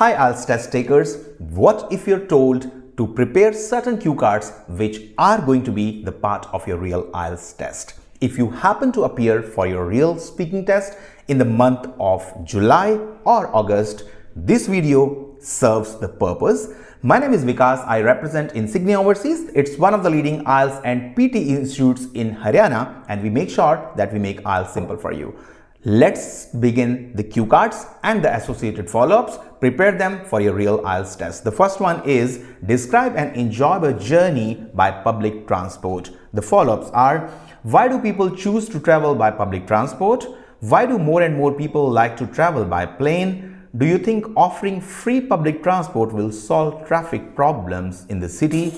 Hi IELTS test takers, what if you're told to prepare certain cue cards which are going to be the part of your real IELTS test? If you happen to appear for your real speaking test in the month of July or August, this video serves the purpose. My name is Vikas. I represent Insignia Overseas. It's one of the leading IELTS and PT institutes in Haryana, and we make sure that we make IELTS simple for you. Let's begin the cue cards and the associated follow-ups. Prepare them for your real IELTS test. The first one is describe an enjoyable journey by public transport. The follow-ups are: why do people choose to travel by public transport? Why do more and more people like to travel by plane? Do you think offering free public transport will solve traffic problems in the city?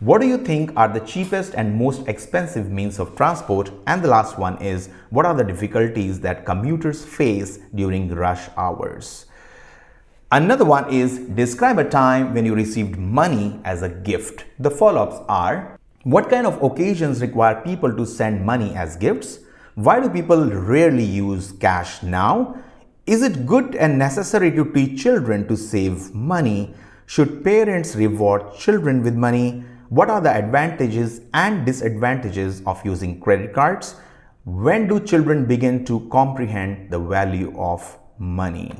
What do you think are the cheapest and most expensive means of transport? And the last one is, what are the difficulties that commuters face during rush hours? Another one is, describe a time when you received money as a gift. The follow-ups are, what kind of occasions require people to send money as gifts? Why do people rarely use cash now? Is it good and necessary to teach children to save money? Should parents reward children with money? What are the advantages and disadvantages of using credit cards? When do children begin to comprehend the value of money?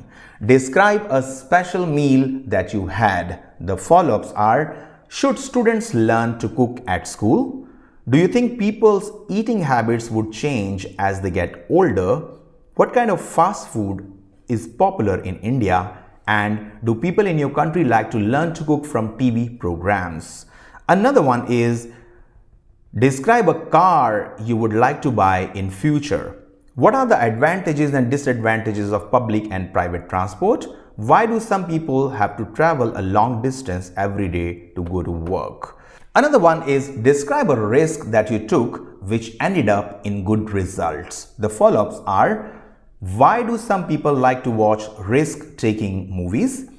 Describe a special meal that you had. The follow-ups are, should students learn to cook at school? Do you think people's eating habits would change as they get older? What kind of fast food is popular in India? And do people in your country like to learn to cook from TV programs? Another one is, describe a car you would like to buy in future. What are the advantages and disadvantages of public and private transport? Why do some people have to travel a long distance every day to go to work? Another one is, describe a risk that you took which ended up in good results. The follow-ups are, why do some people like to watch risk-taking movies?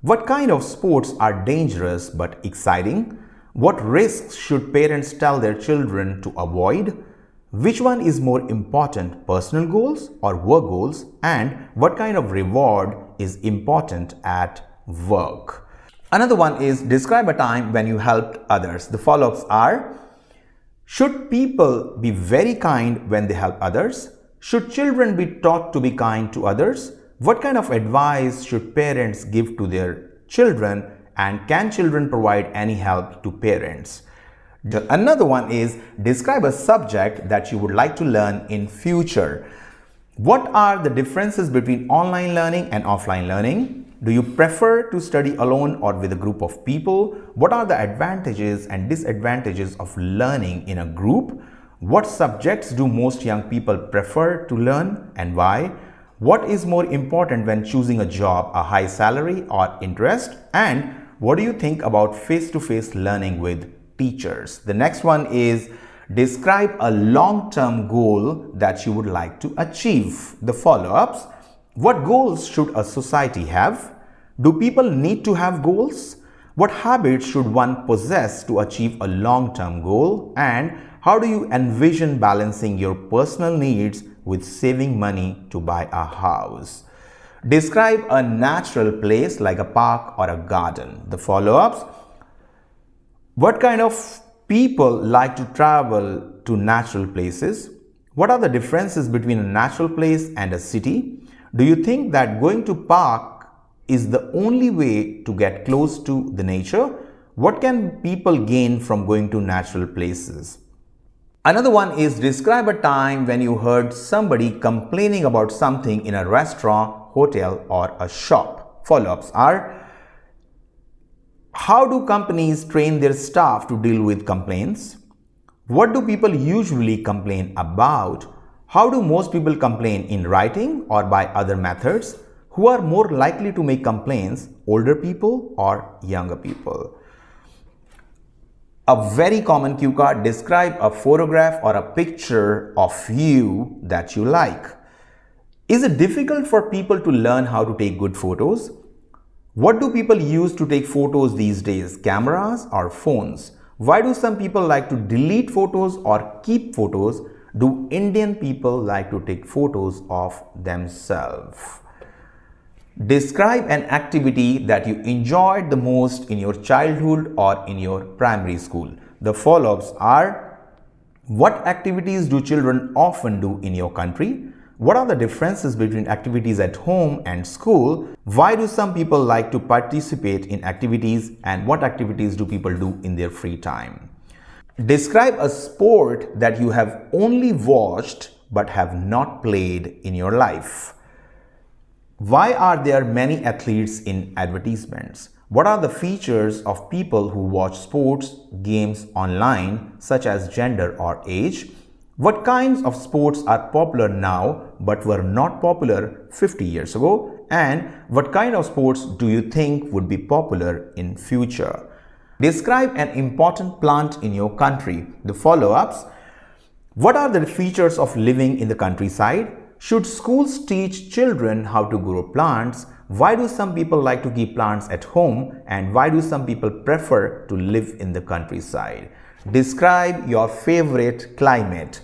What kind of sports are dangerous but exciting? What risks should parents tell their children to avoid? Which one is more important, personal goals or work goals? And what kind of reward is important at work? Another one is, describe a time when you helped others. The follow-ups are, should people be very kind when they help others? Should children be taught to be kind to others? What kind of advice should parents give to their children? And can children provide any help to parents? Another one is, describe a subject that you would like to learn in future. What are the differences between online learning and offline learning? Do you prefer to study alone or with a group of people? What are the advantages and disadvantages of learning in a group? What subjects do most young people prefer to learn and why? What is more important when choosing a job, a high salary or interest? And what do you think about face-to-face learning with teachers? The next one is, describe a long-term goal that you would like to achieve. The follow-ups, what goals should a society have? Do people need to have goals? What habits should one possess to achieve a long-term goal? And how do you envision balancing your personal needs with saving money to buy a house? Describe a natural place like a park or a garden. The follow-ups, what kind of people like to travel to natural places? What are the differences between a natural place and a city? Do you think that going to park is the only way to get close to the nature? What can people gain from going to natural places? Another one is, describe a time when you heard somebody complaining about something in a restaurant, hotel or a shop. Follow-ups are, how do companies train their staff to deal with complaints? What do people usually complain about? How do most people complain, in writing or by other methods? Who are more likely to make complaints, older people or younger people? A very common cue card, describe a photograph or a picture of you that you like. Is it difficult for people to learn how to take good photos? What do people use to take photos these days, cameras or phones? Why do some people like to delete photos or keep photos? Do Indian people like to take photos of themselves? Describe an activity that you enjoyed the most in your childhood or in your primary school. The follow-ups are: what activities do children often do in your country? What are the differences between activities at home and school? Why do some people like to participate in activities, and what activities do people do in their free time? Describe a sport that you have only watched but have not played in your life. Why are there many athletes in advertisements? What are the features of people who watch sports games online, such as gender or age? What kinds of sports are popular now but were not popular 50 years ago? And what kind of sports do you think would be popular in future? Describe an important plant in your country. The follow-ups: what are the features of living in the countryside? Should schools teach children how to grow plants? Why do some people like to keep plants at home? And why do some people prefer to live in the countryside? Describe your favorite climate.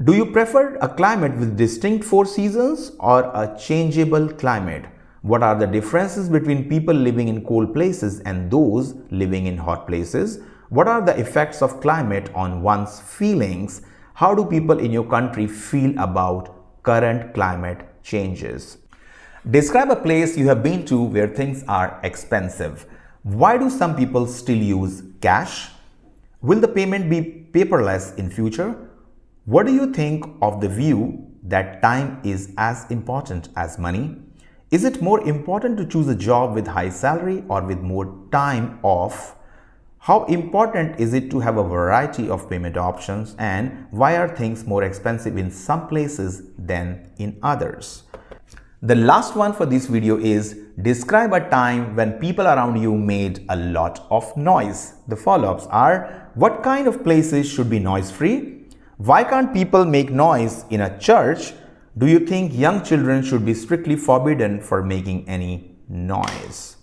Do you prefer a climate with distinct 4 seasons or a changeable climate? What are the differences between people living in cold places and those living in hot places? What are the effects of climate on one's feelings? How do people in your country feel about current climate changes? Describe a place you have been to where things are expensive. Why do some people still use cash? Will the payment be paperless in future? What do you think of the view that time is as important as money? Is it more important to choose a job with high salary or with more time off? How important is it to have a variety of payment options, and why are things more expensive in some places than in others? The last one for this video is: describe a time when people around you made a lot of noise. The follow-ups are: what kind of places should be noise-free? Why can't people make noise in a church? Do you think young children should be strictly forbidden for making any noise?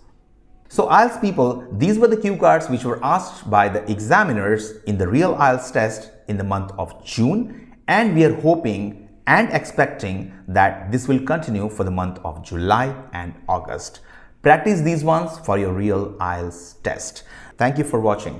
So IELTS people, these were the cue cards which were asked by the examiners in the real IELTS test in the month of June, and we are hoping and expecting that this will continue for the month of July and August. Practice these ones for your real IELTS test. Thank you for watching.